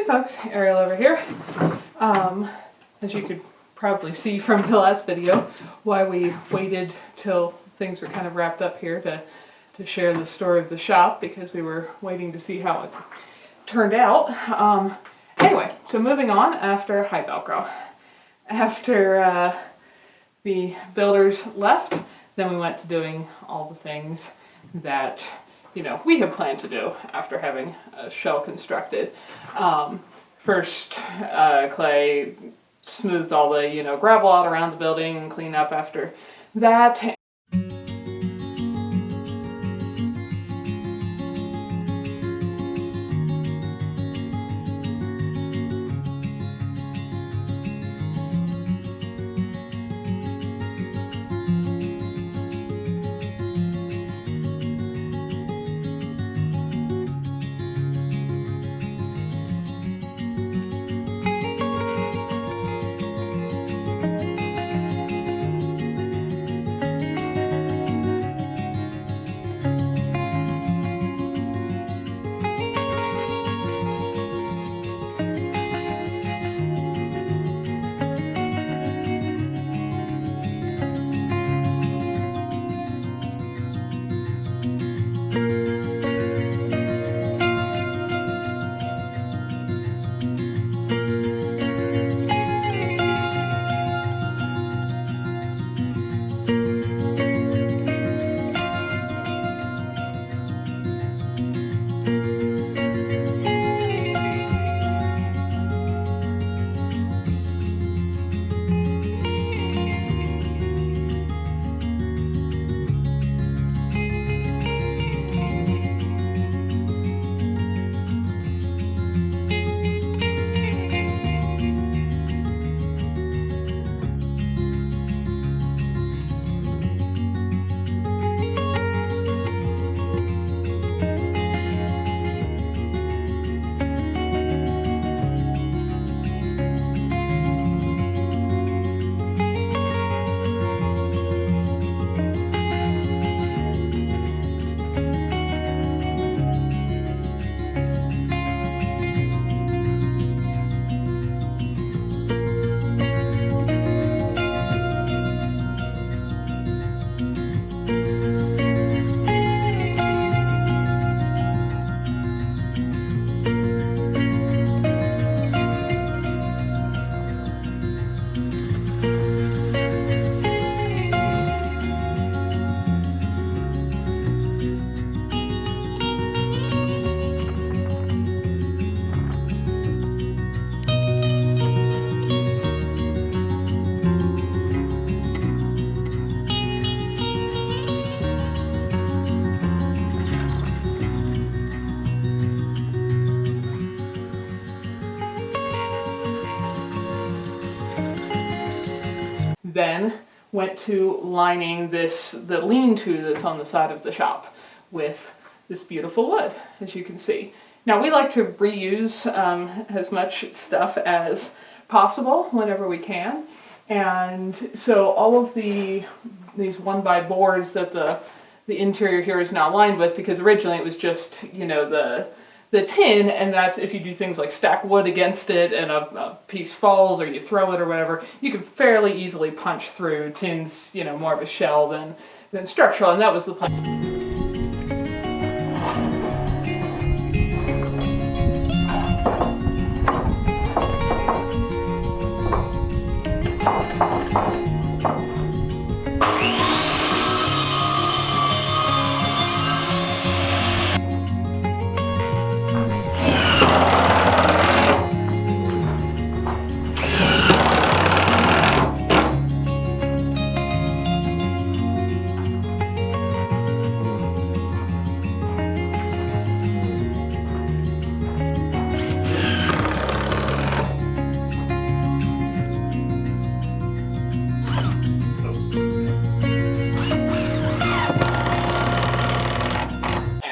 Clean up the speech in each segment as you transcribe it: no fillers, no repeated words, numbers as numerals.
folks, Ariel over here. As you could probably see from the last video, why we waited till things were kind of wrapped up here to share the story of the shop, because we were waiting to see how it turned out. Anyway, so moving on after, hi Velcro, after the builders left, then we went to doing all the things that, you know, we had planned to do after having a shell constructed. First, Clay smoothed all the, you know, gravel out around the building and cleaned up after that. Then went to lining the lean-to that's on the side of the shop with this beautiful wood, as you can see. Now we like to reuse as much stuff as possible whenever we can, and so all of these 1x boards that the interior here is now lined with, because originally it was just, you know, the tin, and that's if you do things like stack wood against it and a piece falls or you throw it or whatever, you can fairly easily punch through. Tin's, you know, more of a shell than structural, and that was the plan.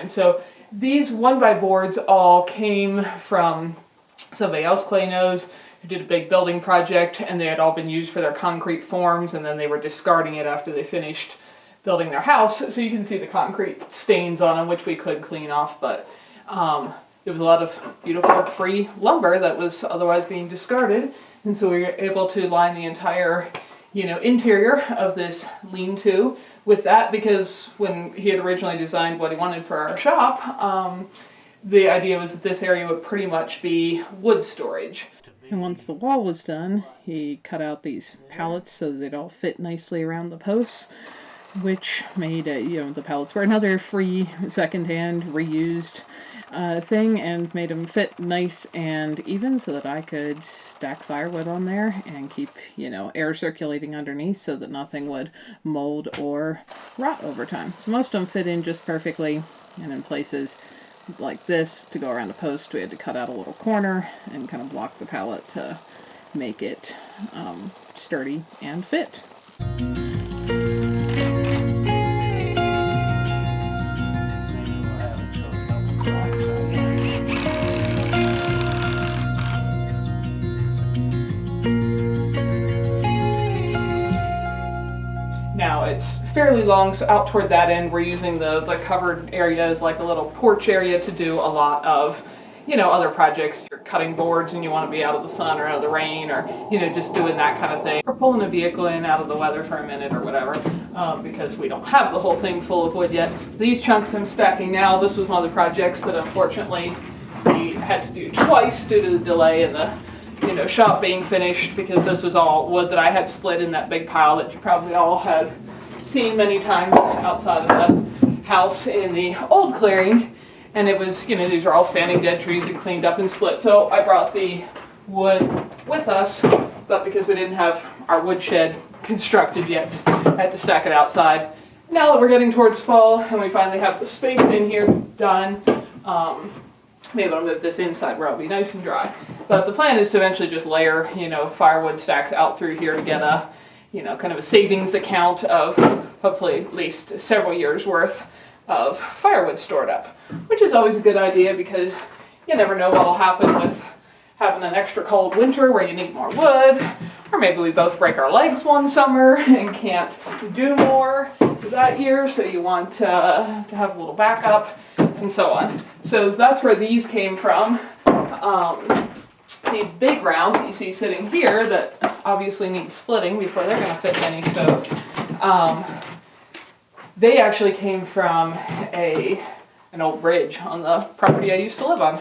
So these 1x boards all came from somebody else Clay knows who did a big building project, and they had all been used for their concrete forms, and then they were discarding it after they finished building their house. So you can see the concrete stains on them, which we could clean off, but it was a lot of beautiful free lumber that was otherwise being discarded. And so we were able to line the entire, interior of this lean-to with that, because when he had originally designed what he wanted for our shop, the idea was that this area would pretty much be wood storage. And once the wall was done, he cut out these pallets so that they'd all fit nicely around the posts, which made, the pallets were another free, secondhand, reused thing, and made them fit nice and even so that I could stack firewood on there and keep, air circulating underneath so that nothing would mold or rot over time. So most of them fit in just perfectly, and in places like this, to go around a post, we had to cut out a little corner and kind of block the pallet to make it sturdy and fit. Now it's fairly long, so out toward that end we're using the covered area as like a little porch area to do a lot of, other projects. If you're cutting boards and you want to be out of the sun or out of the rain, or, just doing that kind of thing. Or pulling a vehicle in out of the weather for a minute or whatever, because we don't have the whole thing full of wood yet. These chunks I'm stacking now, this was one of the projects that unfortunately we had to do twice due to the delay in the shop being finished, because this was all wood that I had split in that big pile that you probably all have seen many times outside of the house in the old clearing. And it was, these are all standing dead trees and cleaned up and split. So I brought the wood with us, but because we didn't have our wood shed constructed yet, I had to stack it outside. Now that we're getting towards fall and we finally have the space in here done, maybe I'll move this inside where it'll be nice and dry. But the plan is to eventually just layer, firewood stacks out through here to get a, kind of a savings account of hopefully at least several years worth of firewood stored up, which is always a good idea because you never know what'll happen with having an extra cold winter where you need more wood, or maybe we both break our legs one summer and can't do more that year, so you want to have a little backup and so on. So that's where these came from. These big rounds that you see sitting here that obviously need splitting before they're going to fit in any stove. They actually came from an old bridge on the property I used to live on,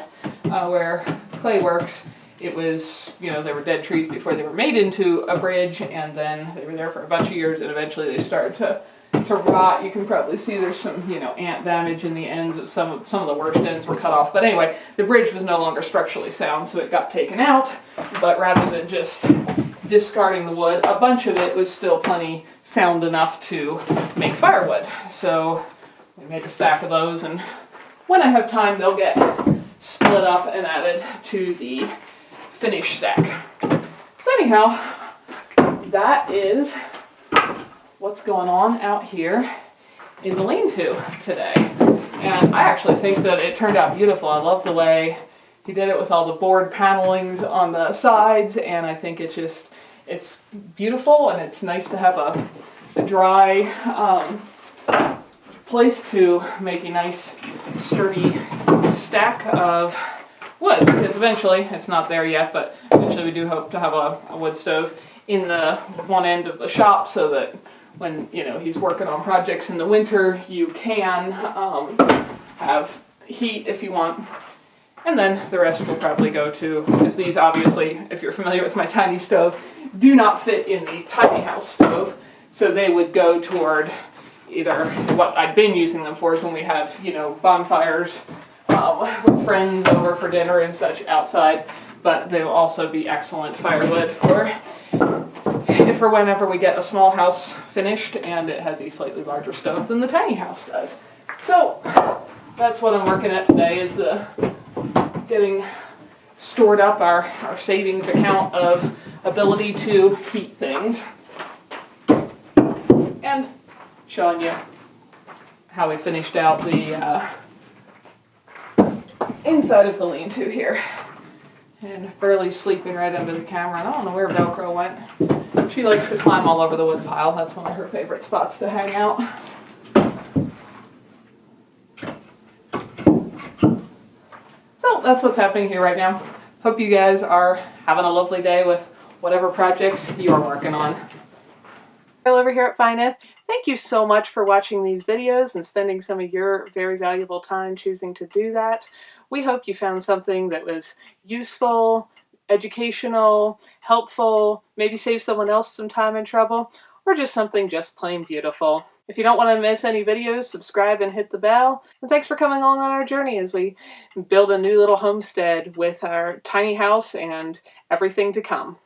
where clay works. It was, they were dead trees before they were made into a bridge, and then they were there for a bunch of years, and eventually they started to rot. You can probably see there's some, ant damage in the ends of some of the worst ends were cut off. But anyway, the bridge was no longer structurally sound, so it got taken out. But rather than just discarding the wood, a bunch of it was still plenty sound enough to make firewood. So we made a stack of those, and when I have time, they'll get split up and added to the finished stack. So anyhow, that is what's going on out here in the lean-to today. And I actually think that it turned out beautiful. I love the way he did it with all the board panelings on the sides, and I think it's beautiful, and it's nice to have a dry place to make a nice sturdy stack of wood, because eventually, it's not there yet, but eventually we do hope to have a wood stove in the one end of the shop so that when he's working on projects in the winter, you can have heat if you want. And then the rest will probably go to, because these obviously, if you're familiar with my tiny stove, do not fit in the tiny house stove. So they would go toward either what I've been using them for is when we have, bonfires with friends over for dinner and such outside. But they will also be excellent firewood for whenever we get a small house finished and it has a slightly larger stove than the tiny house does. So that's what I'm working at today, is the getting stored up our savings account of ability to heat things, and showing you how we finished out the inside of the lean-to here. And Burley's sleeping right under the camera, and I don't know where Velcro went. She likes to climb all over the wood pile. That's one of her favorite spots to hang out. So, that's what's happening here right now. Hope you guys are having a lovely day with whatever projects you're working on. Over here at Fineth, thank you so much for watching these videos and spending some of your very valuable time choosing to do that. We hope you found something that was useful, educational, helpful, maybe save someone else some time and trouble, or just something just plain beautiful. If you don't want to miss any videos, subscribe and hit the bell. And thanks for coming along on our journey as we build a new little homestead with our tiny house and everything to come.